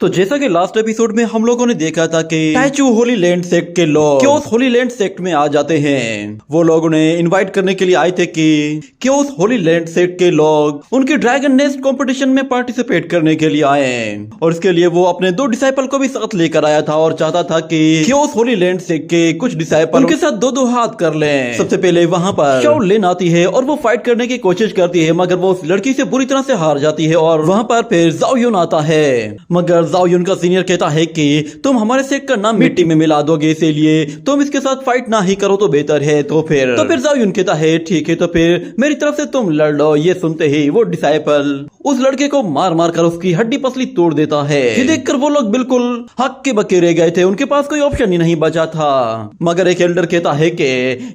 तो जैसा कि लास्ट एपिसोड में हम लोगों ने देखा था कि टैचू होली लैंड सेक्ट के लोग क्योस होली लैंड सेक्ट में आ जाते हैं। वो लोग उन्हें इनवाइट करने के लिए आए थे कि क्योस होली लैंड सेक्ट के लोग उनके ड्रैगन नेस्ट कंपटीशन में पार्टिसिपेट करने के लिए आए, और इसके लिए वो अपने 2 डिसाइपल को भी साथ लेकर आया था और चाहता था कि क्योस होली लैंड सेक्ट के कुछ डिसाइपल उनके साथ 2-2 हाथ कर लें। सबसे पहले वहाँ पर शाओ लिन आती है और वो फाइट करने की कोशिश करती है, मगर वो उस लड़की से बुरी तरह से हार जाती है। और वहाँ पर फिर ज़ाओ युन आता है, मगर ज़ाओ युन का सीनियर कहता है कि तुम हमारे सेक्ट का नाम मिट्टी में मिला दोगे, इसीलिए तुम इसके साथ फाइट ना ही करो तो बेहतर है। तो फिर ज़ाओ युन कहता है ठीक है, तो फिर मेरी तरफ से तुम लड़ लो। ये सुनते ही वो डिसाइपल उस लड़के को मार मार कर उसकी हड्डी पसली तोड़ देता है। ये देखकर वो लोग बिल्कुल हक्के बक्के रह गए थे, उनके पास कोई ऑप्शन ही नहीं बचा था। मगर एक एल्डर कहता है कि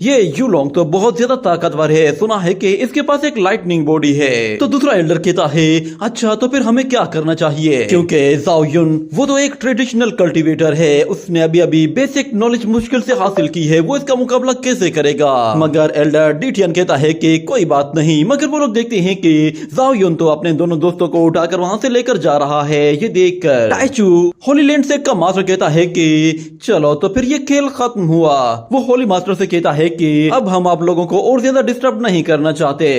ये यूलोंग तो बहुत ज्यादा ताकतवर है, सुना है कि इसके पास एक लाइटनिंग बॉडी है। तो दूसरा एल्डर कहता है अच्छा, तो फिर हमें क्या करना चाहिए, क्योंकि ज़ाओ युन वो तो एक ट्रेडिशनल कल्टीवेटर है, उसने अभी अभी बेसिक नॉलेज मुश्किल से हासिल की है, वो इसका मुकाबला कैसे करेगा। मगर एल्डर डीटियन कहता है कि कोई बात नहीं। मगर वो लोग देखते हैं कि ज़ाओ युन तो अपने दोनों दोस्तों को उठाकर वहां से लेकर जा रहा है। ये देखकर टैचू होली लैंड सेक्ट का मास्टर कहता है कि चलो तो फिर ये खेल खत्म हुआ। वो होली मास्टर से कहता है कि अब हम आप लोगों को और ज्यादा डिस्टर्ब नहीं करना चाहते,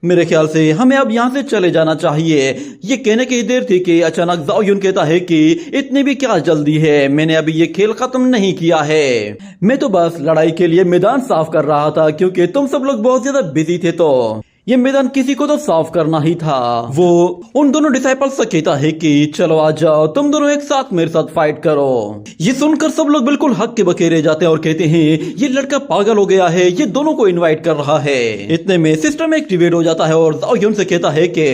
मेरे ख्याल से हमें अब यहाँ से चले जाना चाहिए। ये कहने की देर थी कि अचानक ज़ाओ युन कहता है कि इतनी भी क्या जल्दी है, मैंने अभी ये खेल खत्म नहीं किया है, मैं तो बस लड़ाई के लिए मैदान साफ कर रहा था, क्योंकि तुम सब लोग बहुत ज्यादा बिजी थे, तो ये मैदान किसी को तो साफ करना ही था। वो उन दोनों डिसाइपल्स से कहता है कि चलो आ जाओ, तुम दोनों एक साथ मेरे साथ फाइट करो। ये सुनकर सब लोग बिल्कुल हक्के बक्के रह जाते हैं और कहते हैं ये लड़का पागल हो गया है, ये दोनों को इनवाइट कर रहा है। इतने में सिस्टम एक्टिवेट हो जाता है और ज़ाओ युन से कहता है कि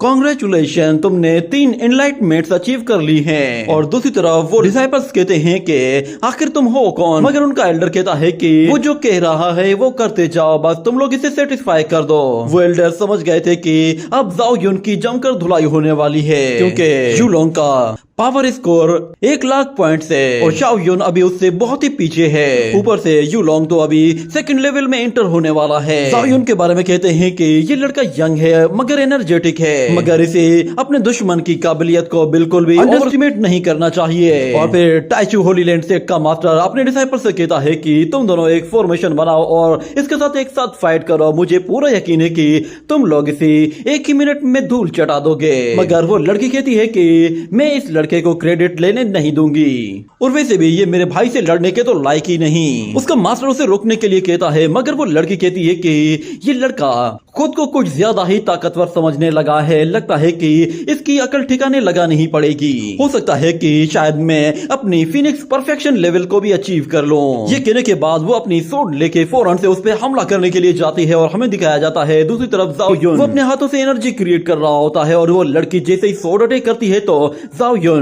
कांग्रेचुलेशन, तुमने 3 एनलाइटमेंट्स अचीव कर ली हैं। और दूसरी तरफ वो डिसाइपल्स कहते हैं कि आखिर तुम हो कौन। मगर उनका एल्डर कहता है कि वो जो कह रहा है वो करते जाओ, बस तुम लोग इसे सेटिस्फाई कर दो। वो एल्डर समझ गए थे कि अब ज़ाओ युन की जमकर धुलाई होने वाली है, क्योंकि यूलोंग का पावर स्कोर 1 लाख पॉइंट है और शाओ युन अभी उससे बहुत ही पीछे है। ऊपर से यूलोंग तो अभी 2nd लेवल में एंटर होने वाला है। ज़ाओ युन के बारे में कहते हैं कि ये लड़का यंग है मगर एनर्जेटिक है, मगर इसे अपने दुश्मन की काबिलियत को बिल्कुल भी अंडरएस्टिमेट नहीं करना चाहिए। और फिर टैचू होली लैंड सेक्ट का मास्टर अपने डिसाइपल से कहता है कि तुम दोनों एक फॉर्मेशन बनाओ और इसके साथ एक साथ फाइट करो, मुझे पूरा यकीन है कि तुम लोग इसे 1 ही मिनट में धूल चटा दोगे। मगर वो लड़की कहती है कि मैं इस लड़के को क्रेडिट लेने नहीं दूंगी, और वैसे भी ये मेरे भाई से लड़ने के तो लायक ही नहीं। उसका मास्टर उसे रोकने के लिए कहता है, मगर वो लड़की कहती है कि ये लड़का खुद को कुछ ज्यादा ही ताकतवर समझने लगा है, लगता है कि इसकी अकल ठिकाने लगानी पड़ेगी। हो सकता है कि शायद मैं अपनी फिनिक्स परफेक्शन लेवल को भी अचीव कर लूं। ये कहने के बाद वो अपनी सोर्ड लेके फौरन से उस पर हमला करने के लिए जाती है और हमें दिखाया जाता है दूसरी तरफ ज़ाओ युन वो अपने हाथों से एनर्जी क्रिएट कर रहा होता है, और वो लड़की जैसे ही सोर्ड अटैक करती है तो ज़ाओ युन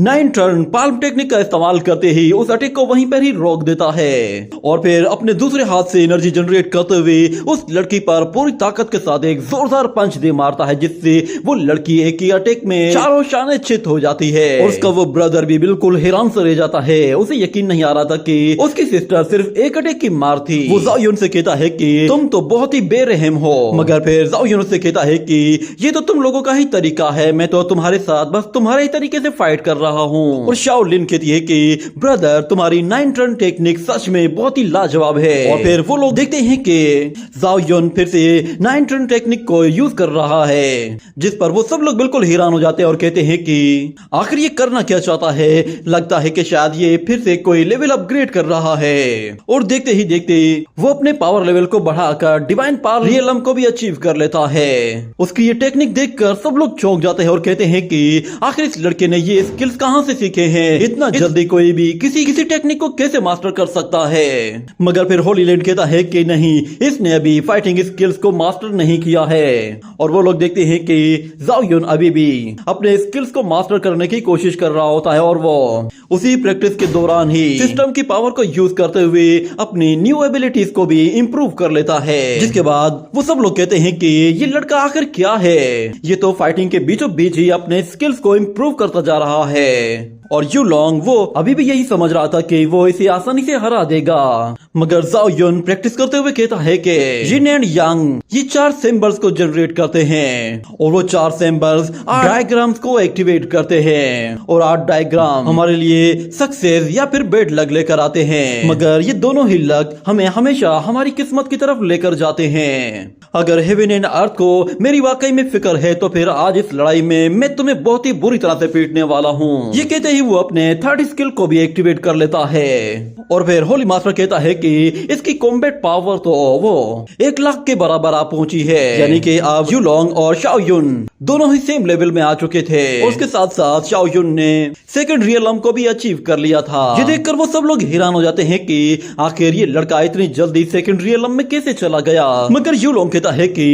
9 टर्न पाल्म टेक्निक का इस्तेमाल करते ही उस अटैक को वहीं पर ही रोक देता है, और फिर अपने दूसरे हाथ से एनर्जी जनरेट करते हुए उस लड़की पर पूरी ताकत के साथ एक जोरदार पंच दे मारता है, जिससे वो लड़की एक ही अटैक में चारों शाने चित हो जाती है। और उसका वो ब्रदर भी बिल्कुल हैरान से रह जाता है, उसे यकीन नहीं आ रहा था कि उसकी सिस्टर सिर्फ एक अटैक की मार थी। वो ज़ाओ युन से कहता है कि तुम तो बहुत ही बेरहम हो, मगर फिर ज़ाओ युन से कहता है कि ये तो तुम लोगों का ही तरीका है, मैं तो तुम्हारे साथ बस तुम्हारे ही तरीके से फाइट कर रहा हूँ। और शाओ लिन कहती है कि ब्रदर तुम्हारी 9 टर्न टेक्निक सच में बहुत ही लाजवाब है। और फिर वो लोग देखते हैं कि ज़ाओ युन फिर से 9 टर्न टेक्निक को यूज कर रहा है, जिस पर वो सब लोग बिल्कुल हैरान हो जाते हैं और कहते हैं कि आखिर ये करना क्या चाहता है, लगता है कि शायद ये फिर से कोई लेवल अपग्रेड कर रहा है। और देखते ही देखते वो अपने पावर लेवल को बढ़ाकर डिवाइन पावर रियलम को भी अचीव कर लेता है। उसकी ये टेक्निक देखकर सब लोग चौंक जाते हैं और कहते हैं कि आखिर इस लड़के ने ये स्किल्स कहां से सीखे हैं, इतना जल्दी कोई भी किसी टेक्निक को कैसे मास्टर कर सकता है। मगर फिर होली लैंड कहता है कि नहीं, इसने अभी फाइटिंग स्किल्स को मास्टर नहीं किया है। और वो लोग देखते हैं कि ज़ाओ युन अभी भी अपने स्किल्स को मास्टर करने की कोशिश कर रहा होता है, और वो उसी प्रैक्टिस के दौरान ही सिस्टम की पावर को यूज करते हुए अपनी न्यू एबिलिटीज को भी इंप्रूव कर लेता है। जिसके बाद वो सब लोग कहते हैं कि ये लड़का आखिर क्या है, ये तो फाइटिंग के बीचों बीच ही अपने स्किल्स को इंप्रूव करता जा जा रहा है और यू लॉन्ग वो अभी भी यही समझ रहा था कि वो इसे आसानी से हरा देगा। मगर जाओ युन प्रैक्टिस करते हुए कहता है कि जिन एंड यांग ये 4 सिंबल्स को जनरेट करते हैं और वो 4 सिंबल्स डायग्राम्स को एक्टिवेट करते हैं और 8 डायग्राम हमारे लिए सक्सेस या फिर बेड लक लेकर आते हैं। मगर ये दोनों ही लक हमें हमेशा हमारी किस्मत की तरफ लेकर जाते हैं। अगर हेवन एंड अर्थ को मेरी वाकई में फिक्र है तो फिर आज इस लड़ाई में मैं तुम्हें बहुत ही बुरी तरह से पीटने वाला हूँ। ये कहते ही वो अपने 3rd स्किल को भी एक्टिवेट कर लेता है और फिर होली मास्टर कहता है कि इसकी कॉम्बैट पावर तो वो 1 लाख के बराबर आ पहुंची है, यानी कि अब यू लॉन्ग और शाओ युन दोनों ही सेम लेवल में आ चुके थे। और उसके साथ साथ शाओ युन ने 2nd रियलम को भी अचीव कर लिया था। ये देखकर वो सब लोग हैरान हो जाते हैं कि आखिर ये लड़का इतनी जल्दी 2nd रियलम में कैसे चला गया। मगर यू लॉन्ग कहता है कि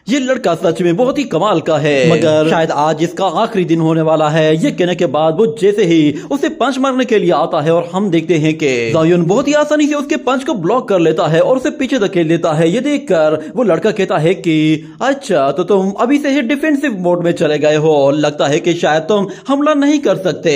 ये लड़का सच में बहुत ही कमाल का है, मगर शायद आज इसका आखिरी दिन होने वाला है। ये कहने के बाद वो जैसे ही उसे पंच मारने के लिए आता है और हम देखते हैं कि जाओ युन बहुत ही आसानी से उसके पंच को ब्लॉक कर लेता है और उसे पीछे धकेल देता है। ये देखकर वो लड़का कहता है कि अच्छा तो तुम अभी से ही डिफेंसिव मोड में चले गए हो, लगता है कि शायद तुम हमला नहीं कर सकते।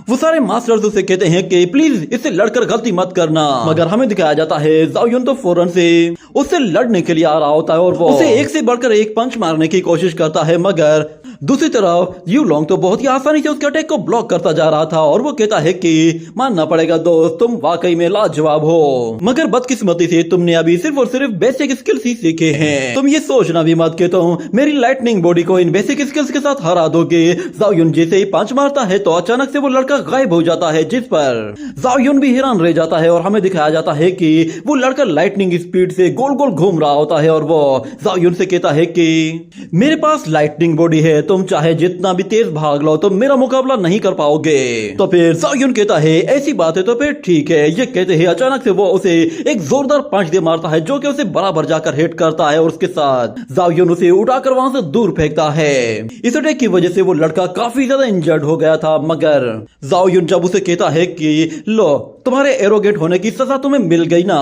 वो सारे मास्टर्स उसे कहते हैं कि प्लीज इससे लड़कर गलती मत करना। मगर हमें दिखाया जाता है जाओ युन तो फौरन से उससे लड़ने के लिए आ रहा होता है और वो उसे एक से बढ़कर एक पंच मारने की कोशिश करता है। मगर दूसरी तरफ यू लॉन्ग तो बहुत ही आसानी से उसके अटैक को ब्लॉक करता जा रहा था और वो कहता है कि मानना पड़ेगा दोस्त, तुम वाकई में लाजवाब हो, मगर बदकिस्मती से तुमने अभी सिर्फ और सिर्फ बेसिक स्किल्स ही सीखे हैं। तुम ये सोचना भी मत कि तुम मेरी लाइटनिंग बॉडी को इन बेसिक स्किल्स के साथ हरा दोगे। जाओ युन जैसे ही पंच मारता है तो अचानक से वो लड़का गायब हो जाता है, जिस पर जाओ युन भी हैरान रह जाता है और हमें दिखाया जाता है कि वो लड़का लाइटनिंग स्पीड से गोल गोल घूम रहा होता है और वो जाओ युन से कहता है कि मेरे पास लाइटनिंग बॉडी है, तुम चाहे जितना भी तेज भाग लो तुम मेरा मुकाबला नहीं कर पाओगे। तो फिर जाओ युन कहता है ऐसी बात है तो फिर ठीक है। ये कहते हैं अचानक से वो उसे एक जोरदार पंच दे मारता है जो कि उसे बराबर जाकर हिट करता है और उसके साथ जाओ युन उसे उठाकर वहां से दूर फेंकता है। इस अटैक की वजह से वो लड़का काफी ज्यादा इंजर्ड हो गया था। मगर जाओ युन जब उसे कहता है कि लो तुम्हारे एरोगेट होने की सजा तुम्हें मिल गई ना,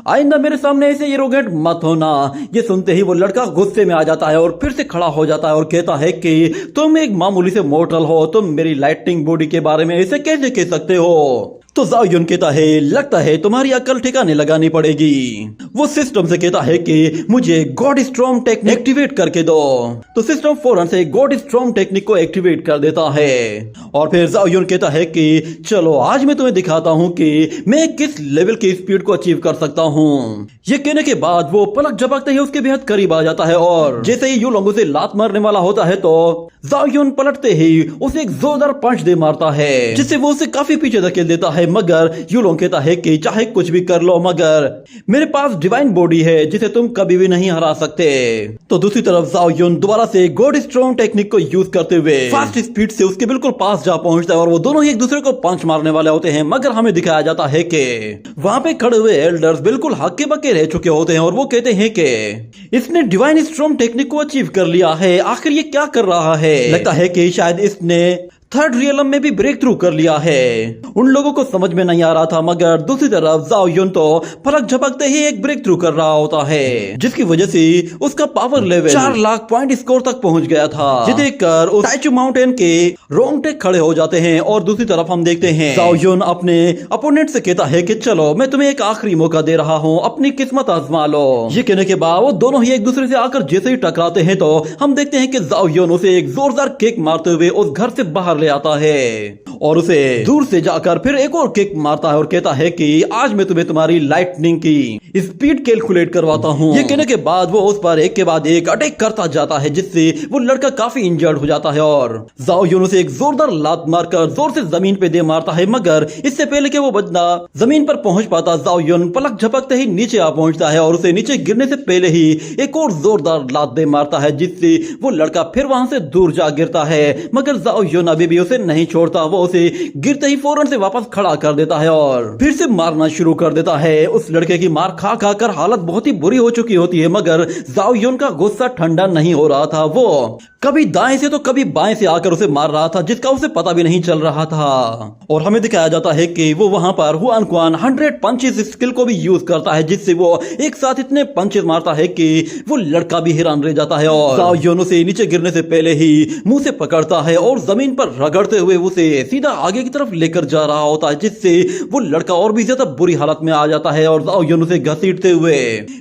आइंदा मेरे सामने ऐसे एरोगेट मत होना। ये सुनते ही वो लड़का गुस्से में आ जाता है और फिर से खड़ा हो जाता है और कहता है कि तुम एक मामूली से मोर्टल हो, तुम मेरी लाइटनिंग बॉडी के बारे में ऐसे कैसे कह सकते हो। तो जाओ युन कहता है लगता है तुम्हारी अकल ठिकाने लगानी पड़ेगी। वो सिस्टम से कहता है कि मुझे गॉड स्ट्रॉन्ग टेक्निक एक्टिवेट करके दो। तो सिस्टम फौरन से गॉड स्ट्रॉन्ग टेक्निक को एक्टिवेट कर देता है और फिर जाओ युन कहता है कि चलो आज मैं तुम्हें दिखाता हूँ कि मैं किस लेवल की स्पीड को अचीव कर सकता हूँ। ये कहने के बाद वो पलक झपकते ही उसके बेहद करीब आ जाता है और जैसे ही यू लॉन्ग उसे लात मारने वाला होता है तो जाओ युन पलटते ही उसे एक जोरदार पंच दे मारता है जिससे वो उसे काफी पीछे धकेल देता है। मगर यू लॉन्ग कहता है कि चाहे कुछ भी कर लो मगर मेरे पास डिवाइन बॉडी है जिसे तुम कभी भी नहीं हरा सकते। तो दूसरी तरफ जाओ युन दोबारा से गॉड स्ट्रॉन्ग टेक्निक को यूज करते हुए फास्ट स्पीड से उसके बिल्कुल पास जा पहुंचता है और वो दोनों ही एक दूसरे को पंच मारने वाले होते हैं। मगर हमें दिखाया जाता है कि वहां पे खड़े हुए एल्डर्स बिल्कुल हक्के बक्के रह चुके होते हैं और वो कहते हैं कि इसने डिवाइन स्ट्रॉन्ग टेक्निक को अचीव कर लिया है, आखिर ये क्या कर रहा है। लगता है कि शायद इसने 3rd रियलम में भी ब्रेक थ्रू कर लिया है। उन लोगों को समझ में नहीं आ रहा था। मगर दूसरी तरफ जाओ युन तो पलक झपकते ही एक ब्रेक थ्रू कर रहा होता है जिसकी वजह से उसका power level 4 lakh point score तक पहुंच गया था। ये देखकर उस टाइचू माउंटेन के रोंगटे खड़े हो जाते हैं और दूसरी तरफ हम देखते हैं जाओ युन अपने अपोनेंट से कहता है कि चलो मैं तुम्हें एक आखिरी मौका दे रहा हूँ, अपनी किस्मत आजमा लो। ये कहने के बाद वो दोनों ही एक दूसरे से आकर जैसे ही टकराते हैं तो हम देखते हैं कि जाओ युन उसे एक जोरदार किक मारते हुए उस घर से बाहर ले आता है और उसे दूर से जाकर फिर एक और किक मारता है और कहता है कि आज मैं तुम्हें तुम्हारी लाइटनिंग की स्पीड कैलकुलेट करवाता हूँ। ये कहने के बाद वो उस पर एक के बाद एक अटैक करता जाता है जिससे वो लड़का काफी इंजर्ड हो जाता है और जाओ युन उसे एक जोरदार लात मारकर जोर से जमीन पे दे मारता है। मगर इससे पहले कि वो बंदा जमीन पर पहुंच पाता जाओ युन पलक झपकते ही नीचे आ पहुंचता है और उसे नीचे गिरने से पहले ही एक और जोरदार लात दे मारता है जिससे वो लड़का फिर वहां से दूर जा गिरता है। मगर जाओ युन अभी भी उसे नहीं छोड़ता, वो उसे गिरते ही फौरन से वापस खड़ा कर देता है और फिर से मारना शुरू कर देता है। उस लड़के की मार खा खा कर हालत बहुत ही बुरी हो चुकी होती है, मगर जाओ यून का गुस्सा ठंडा नहीं हो रहा था। वो कभी दाएं से तो कभी बाएं से आकर उसे मार रहा था, जिसका उसे पता भी नहीं चल रहा था। और हमें दिखाया जाता है कि वो वहां पर हुआन क्वान 100 पंचेस स्किल को भी यूज करता है, जिससे वो एक साथ इतने पंचेस मारता है कि वो लड़का भी हैरान रह जाता है और जाओ यून उसे नीचे गिरने से पहले ही मुंह से पकड़ता है और जमीन पर रगड़ते हुए उसे सीधा आगे की तरफ लेकर जा रहा होता है, जिससे वो लड़का और भी ज्यादा बुरी हालत में आ जाता है और जाओ यून उसे घसीटते हुए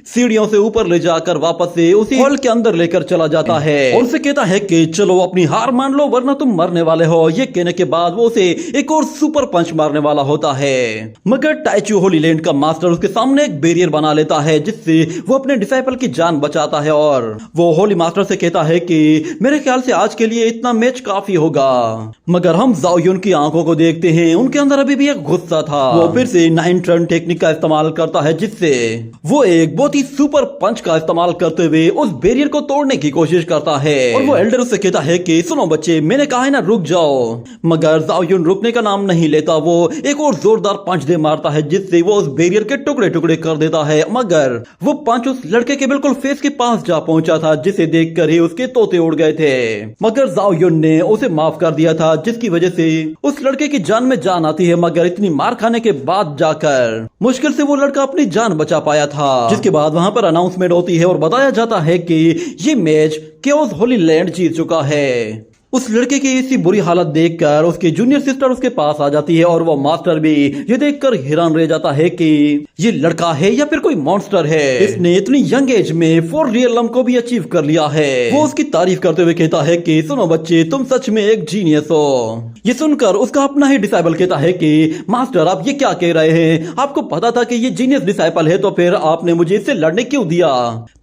सीढ़ियों से ऊपर ले जाकर वापस से उसी हॉल के अंदर लेकर चला जाता है और उसे कहता है कि चलो अपनी हार मान लो वरना तुम मरने वाले हो। ये कहने के बाद वो उसे एक और सुपर पंच मारने वाला होता है, मगर टाइचू होली लैंड का मास्टर उसके सामने एक बैरियर बना लेता है, जिससे वो अपने डिसाइपल की जान बचाता है और वो होली मास्टर से कहता है कि मेरे ख्याल से आज के लिए इतना मैच काफी होगा। मगर हम जाओ यून की आंखों को देखते हैं, उनके अंदर अभी भी एक गुस्सा था। वो फिर से 9 टर्न टेक्निक का इस्तेमाल करता है, जिससे वो एक बहुत ही सुपर पंच का इस्तेमाल करते हुए उस बैरियर को तोड़ने की कोशिश करता है। और वो एल्डर उससे कहता है कि सुनो बच्चे, मैंने कहा है ना रुक जाओ, मगर जाओ यून रुकने का नाम नहीं लेता। वो एक और जोरदार पंच दे मारता है, जिससे वो उस बैरियर के टुकड़े टुकड़े कर देता है, मगर वो पंच उस लड़के के बिल्कुल फेस के पास जा पहुंचा था, जिसे देखकर ही उसके तोते उड़ गए थे। मगर जाओ यून ने उसे माफ कर दिया था, जिसकी वजह से उस लड़के की जान में जान आती है, मगर इतनी मार खाने के बाद जाकर मुश्किल से वो लड़का अपनी जान बचा पाया था। जिसके बाद वहां पर अनाउंसमेंट होती है और बताया जाता है कि ये मैच केओस होली लैंड जीत चुका है। उस लड़के की इसी बुरी हालत देखकर उसकी जूनियर सिस्टर उसके पास आ जाती है और वो मास्टर भी ये देखकर हैरान रह जाता है कि ये लड़का है या फिर कोई मॉन्स्टर है। इसने इतनी यंग एज में 4 रियलम को भी अचीव कर लिया है। वो उसकी तारीफ करते हुए कहता है कि सुनो बच्चे, तुम सच में एक जीनियस हो। ये सुनकर उसका अपना ही डिसाइपल कहता है कि मास्टर आप ये क्या कह रहे हैं, आपको पता था कि ये जीनियस डिसाइपल है तो फिर आपने मुझे इससे लड़ने क्यों दिया।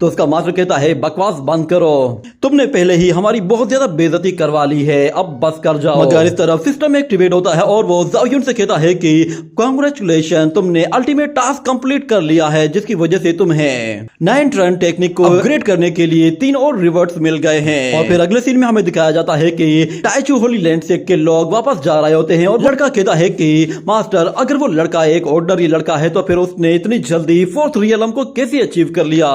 तो उसका मास्टर कहता है बकवास बंद करो, तुमने पहले ही हमारी बहुत ज्यादा बेइज्जती करवा ली है, अब बस कर जाओ। मगर इस तरफ सिस्टम एक्टिवेट होता है और वो जाओ यून से कहता है कि कांग्रेचुलेशन, तुमने अल्टीमेट टास्क कंप्लीट कर लिया है, जिसकी वजह से तुम्हें 9 टर्न टेक्निक को अपग्रेड करने के लिए 3 और रिवर्ट्स मिल गए हैं। और फिर अगले सीन में हमें दिखाया जाता है कि टाइचू होली लैंड से के लोग वापस जा रहे होते हैं और लड़का कहता है कि मास्टर अगर वो लड़का एक ऑर्डिनरी लड़का है तो फिर उसने इतनी जल्दी 4th रियलम को कैसे अचीव कर लिया।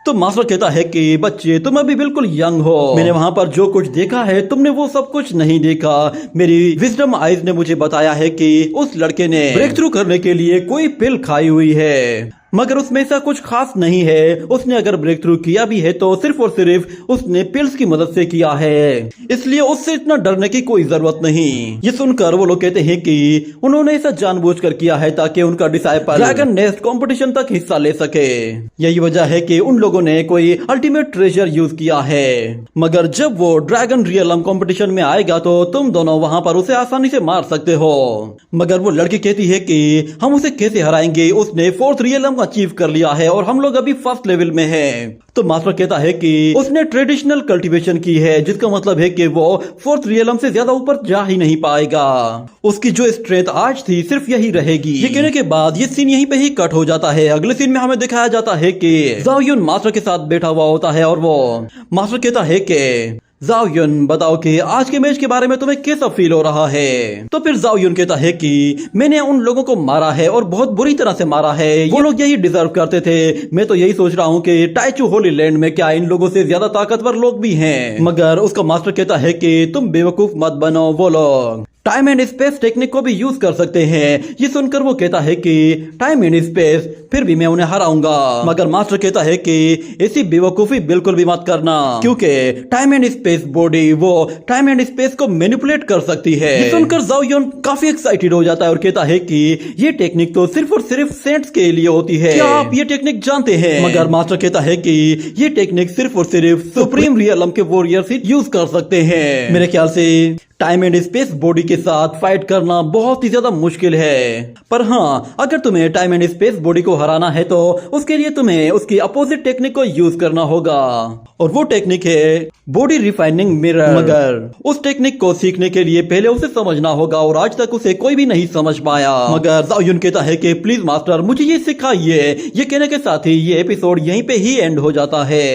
तो मास्टर कहता है कि बच्चे तुम अभी बिल्कुल यंग हो, मैंने वहां पर जो कुछ देखा है तुमने वो सब कुछ नहीं देखा। मेरी विजडम आइज ने मुझे बताया है कि उस लड़के ने ब्रेक थ्रू करने के लिए कोई पिल खाई हुई है, मगर उसमें ऐसा कुछ खास नहीं है। उसने अगर ब्रेक थ्रू किया भी है तो सिर्फ और सिर्फ उसने पिल्स की मदद से किया है, इसलिए उससे इतना डरने की कोई जरूरत नहीं। ये सुनकर वो लोग कहते हैं कि उन्होंने ऐसा जानबूझकर किया है ताकि उनका डिसाइपल ड्रैगन नेस्ट कंपटीशन तक हिस्सा ले सके। यही वजह है कि उन लोगों ने कोई अल्टीमेट ट्रेजर यूज किया है, मगर जब वो ड्रैगन रियलम कंपटीशन में आएगा तो तुम दोनों वहां पर उसे आसानी से मार सकते हो। मगर वो लड़की कहती है कि हम उसे कैसे हराएंगे, उसने 4th रियलम अचीव कर लिया है और हम लोग अभी 1st लेवल में हैं। तो मास्टर कहता है कि उसने ट्रेडिशनल कल्टीवेशन की है, जिसका मतलब है कि वो 4th रियलम से ज्यादा ऊपर जा ही नहीं पाएगा। उसकी जो स्ट्रेंथ आज थी सिर्फ यही रहेगी। ये कहने के बाद ये सीन यहीं पे ही कट हो जाता है। अगले सीन में हमें दिखाया जाता है कि जाओ यून मास्टर के साथ बैठा हुआ होता है और वो मास्टर कहता है कि जाओ यून बताओ कि आज के मैच के बारे में तुम्हें कैसा फील हो रहा है। तो फिर जाओ यून कहता है कि मैंने उन लोगों को मारा है और बहुत बुरी तरह से मारा है, वो लोग यही डिजर्व करते थे। मैं तो यही सोच रहा हूँ कि टाइचू होली लैंड में क्या इन लोगों से ज्यादा ताकतवर लोग भी हैं। मगर उसका मास्टर कहता है कि तुम बेवकूफ मत बनो, वो लोग टाइम एंड स्पेस टेक्निक को भी यूज कर सकते हैं। ये सुनकर वो कहता है कि टाइम एंड स्पेस, फिर भी मैं उन्हें हराऊंगा। मगर मास्टर कहता है कि ऐसी बेवकूफी बिल्कुल भी मत करना, क्योंकि टाइम एंड स्पेस बॉडी वो टाइम एंड स्पेस को मैनिपुलेट कर सकती है। ये सुनकर जाओ यून काफी एक्साइटेड हो जाता है और कहता है कि ये टेक्निक तो सिर्फ और सिर्फ सेंट्स के लिए होती है, क्या आप ये टेक्निक जानते हैं? मगर मास्टर कहता है कि ये टेक्निक सिर्फ और सिर्फ सुप्रीम रियलम के वॉरियर्स ही यूज कर सकते हैं। मेरे ख्याल से टाइम एंड स्पेस बॉडी के साथ फाइट करना बहुत ही ज्यादा मुश्किल है, पर हाँ अगर तुम्हें टाइम एंड स्पेस बॉडी को हराना है तो उसके लिए तुम्हें उसकी अपोजिट टेक्निक को यूज करना होगा, और वो टेक्निक है बॉडी रिफाइनिंग मिरर। मगर उस टेक्निक को सीखने के लिए पहले उसे समझना होगा और आज तक उसे कोई भी नहीं समझ पाया। मगर जाओ यून कहता है कि प्लीज मास्टर मुझे ये सिखाइए। ये कहने के साथ ही ये एपिसोड यहीं पे ही एंड हो जाता है।